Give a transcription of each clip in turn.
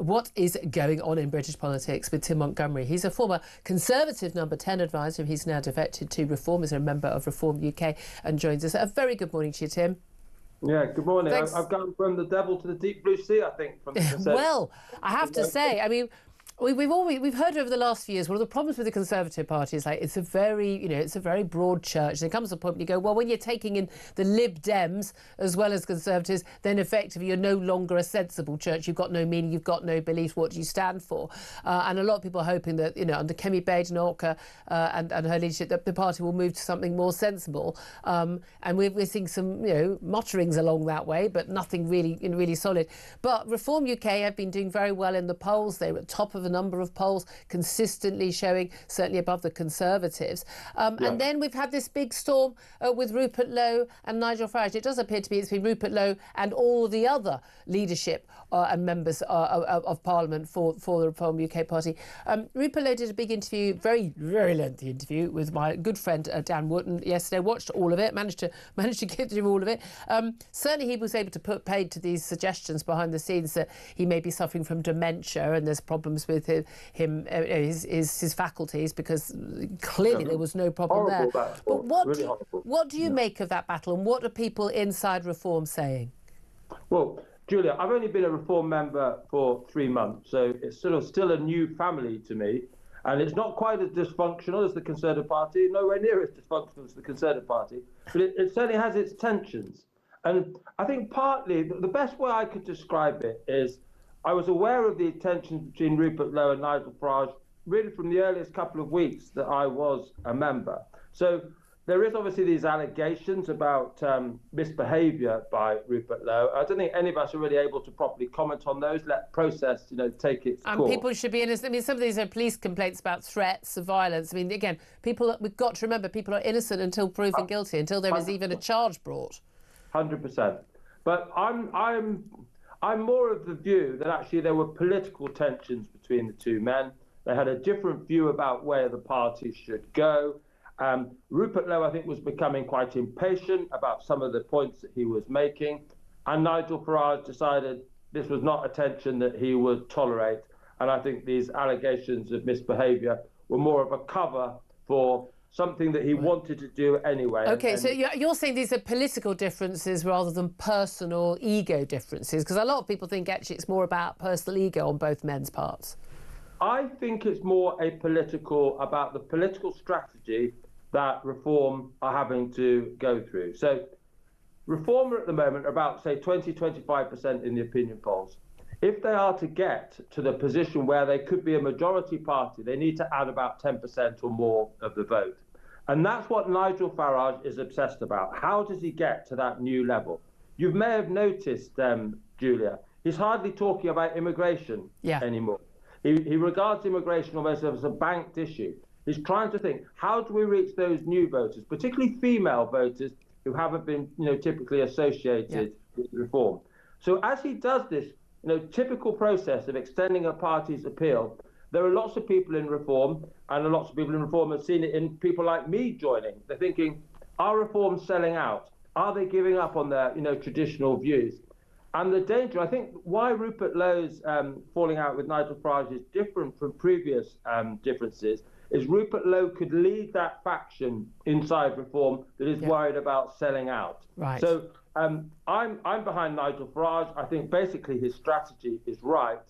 What is going on in British politics with Tim Montgomerie? He's a former Conservative number 10 advisor. He's now defected to Reform as a member of Reform UK and joins us. A very good morning to you, Tim. Yeah, good morning. I've gone from the devil to the deep blue sea, I think. From the Well, I have to say, I mean, we've heard over the last few years, one of the problems with the Conservative Party is like it's a very broad church. And there comes a point when you go, well, when you're taking in the Lib Dems as well as Conservatives, then effectively you're no longer a sensible church. You've got no meaning, you've got no beliefs. What do you stand for? And a lot of people are hoping that, you know, under Kemi Badenoch and her leadership, that the party will move to something more sensible. And we're seeing some, you know, mutterings along that way, but nothing really solid. But Reform UK have been doing very well in the polls. They were at top of a number of polls, consistently showing certainly above the Conservatives. And then we've had this big storm with Rupert Lowe and Nigel Farage. It does appear to be it's been Rupert Lowe and all the other leadership and members of Parliament for the Reform UK party. Rupert Lowe did a big interview, very lengthy interview with my good friend Dan Wootton yesterday. Watched all of it, managed to get through all of it. Certainly he was able to put paid to these suggestions behind the scenes that he may be suffering from dementia and there's problems with his faculties, because clearly there was no problem there. But what do you make of that battle, and what are people inside Reform saying? Well, Julia, I've only been a Reform member for 3 months, so it's sort of still a new family to me, and it's not quite as dysfunctional as the Conservative Party, nowhere near as dysfunctional as the Conservative Party, but it certainly has its tensions. And I think partly the best way I could describe it is I was aware of the tensions between Rupert Lowe and Nigel Farage really from the earliest couple of weeks that I was a member. So there is obviously these allegations about misbehaviour by Rupert Lowe. I don't think any of us are really able to properly comment on those. Let process, you know, take its course. And people should be innocent. I mean, some of these are police complaints about threats of violence. I mean, again, we've got to remember, people are innocent until proven guilty, until there is even a charge brought. 100%. But I'm more of the view that actually there were political tensions between the two men. They had a different view about where the party should go. Rupert Lowe, I think, was becoming quite impatient about some of the points that he was making. And Nigel Farage decided this was not a tension that he would tolerate. And I think these allegations of misbehaviour were more of a cover for something that he wanted to do anyway. OK, so you're saying these are political differences rather than personal ego differences, because a lot of people think actually it's more about personal ego on both men's parts. I think it's more about the political strategy that Reform are having to go through. So Reform at the moment are about, say, 20-25% in the opinion polls. If they are to get to the position where they could be a majority party, they need to add about 10% or more of the vote. And that's what Nigel Farage is obsessed about. How does he get to that new level? You may have noticed, Julia, he's hardly talking about immigration anymore. He regards immigration almost as a banked issue. He's trying to think, how do we reach those new voters, particularly female voters who haven't been, you know, typically associated with Reform? So as he does this, you know, typical process of extending a party's appeal, there are lots of people in Reform, and lots of people in Reform have seen it in people like me joining. They're thinking, are Reform selling out? Are they giving up on their, you know, traditional views? And the danger, I think, why Rupert Lowe's falling out with Nigel Farage is different from previous differences, is Rupert Lowe could lead that faction inside Reform that is worried about selling out. Right. So I'm behind Nigel Farage. I think basically his strategy is right,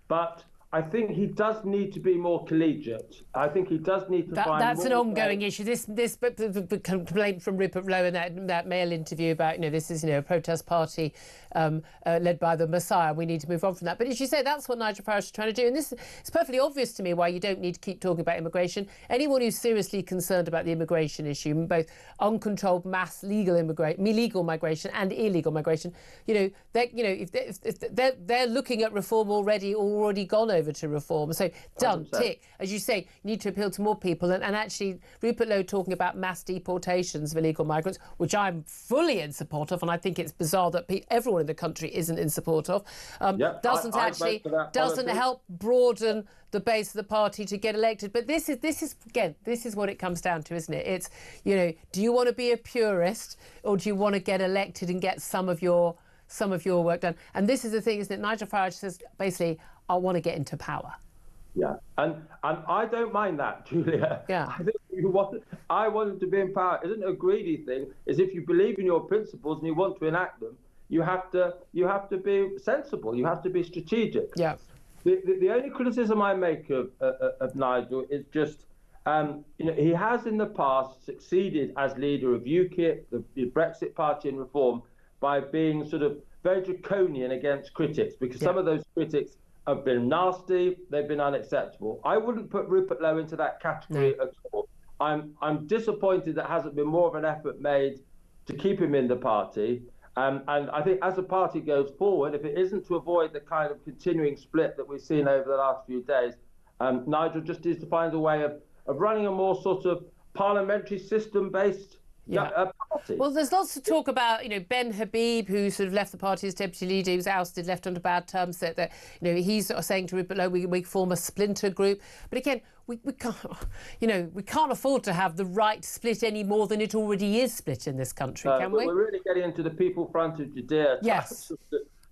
but I think he does need to be more collegiate. I think he does need to find That's more an ongoing issue. This complaint from Rupert Lowe in that Mail interview about, you know, this is, you know, a protest party led by the Messiah. We need to move on from that. But as you say, that's what Nigel Farage is trying to do. And this it's perfectly obvious to me why you don't need to keep talking about immigration. Anyone who's seriously concerned about the immigration issue, both uncontrolled mass legal migration and illegal migration, you know, if they're looking at Reform already gone over to Reform. So done, 100%. Tick. As you say, you need to appeal to more people. And actually, Rupert Lowe talking about mass deportations of illegal migrants, which I'm fully in support of, and I think it's bizarre that everyone in the country isn't in support of, doesn't help broaden the base of the party to get elected. But this is what it comes down to, isn't it? It's, you know, do you want to be a purist, or do you want to get elected and get some of your work done? And this is the thing, isn't it? Nigel Farage says, basically, I want to get into power. Yeah, and I don't mind that, Julia. Yeah. I think I wanted to be in power isn't a greedy thing. Is if you believe in your principles and you want to enact them, you have to be sensible. You have to be strategic. Yeah. The only criticism I make of Nigel is just, he has in the past succeeded as leader of UKIP, the Brexit Party and Reform, by being sort of very draconian against critics, because some of those critics have been nasty, they've been unacceptable. I wouldn't put Rupert Lowe into that category at all. I'm disappointed that hasn't been more of an effort made to keep him in the party. And I think as the party goes forward, if it isn't to avoid the kind of continuing split that we've seen over the last few days, Nigel just needs to find a way of running a more sort of parliamentary system-based party. Well, there's lots to talk about. Ben Habib, who sort of left the party as deputy leader, he was ousted, left on bad terms. That he's sort of saying to Rupert Lowe, we form a splinter group. But again, we can't, we can't afford to have the right split any more than it already is split in this country, can we? We're really getting into the People Front of Judea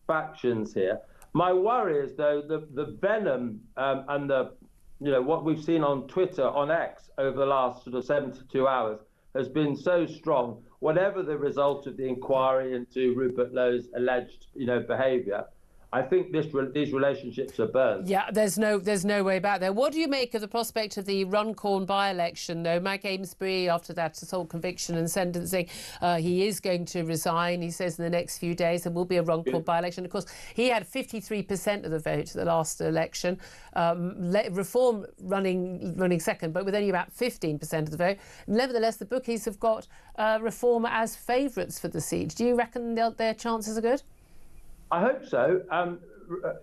factions here. My worry is, though, the venom and the what we've seen on Twitter, on X, over the last sort of 72 hours has been so strong. Whatever the result of the inquiry into Rupert Lowe's alleged, behaviour, I think these relationships are burned. Yeah, there's no way back there. What do you make of the prospect of the Runcorn by-election, though? Mike Amesbury, after that assault conviction and sentencing, he is going to resign. He says in the next few days there will be a Runcorn by-election. Of course, he had 53% of the vote at the last election. Reform running second, but with only about 15% of the vote. Nevertheless, the bookies have got Reform as favourites for the seat. Do you reckon their chances are good? I hope so.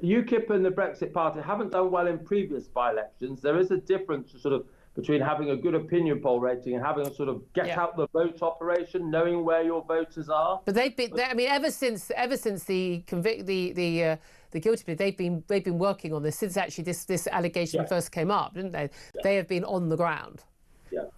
UKIP and the Brexit Party haven't done well in previous by-elections. There is a difference sort of between having a good opinion poll rating and having a sort of get out the vote operation, knowing where your voters are. But they've been, ever since the guilty plea, they've been working on this since actually this allegation first came up, didn't they? Yeah. They have been on the ground.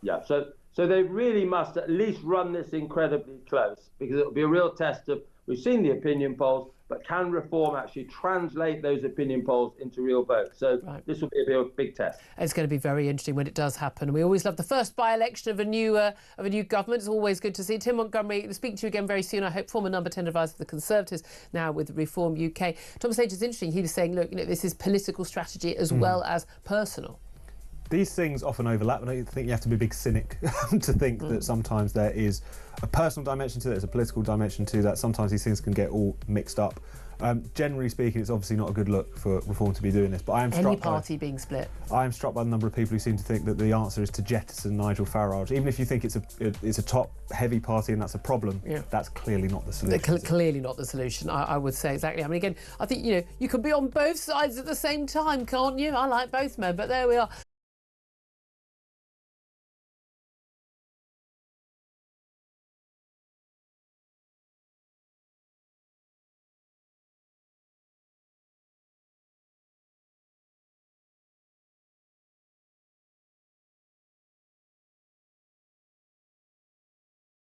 Yeah. So they really must at least run this incredibly close, because it'll be a real test of. We've seen the opinion polls, but can Reform actually translate those opinion polls into real votes? So this will be a big test. It's going to be very interesting when it does happen. We always love the first by-election of a new government. It's always good to see. Tim Montgomerie, we'll speak to you again very soon, I hope. Former number 10 advisor for the Conservatives, now with Reform UK. Thomas H is interesting. He was saying, look, this is political strategy as well as personal. These things often overlap, and I think you have to be a big cynic to think that sometimes there is a personal dimension to that, there's a political dimension to that. Sometimes these things can get all mixed up. Generally speaking, it's obviously not a good look for Reform to be doing this, but I am struck being split. I am struck by the number of people who seem to think that the answer is to jettison Nigel Farage. Even if you think it's a top-heavy party and that's a problem, that's clearly not the solution. Clearly not the solution, I would say, exactly. I mean, again, I think, you can be on both sides at the same time, can't you? I like both men, but there we are.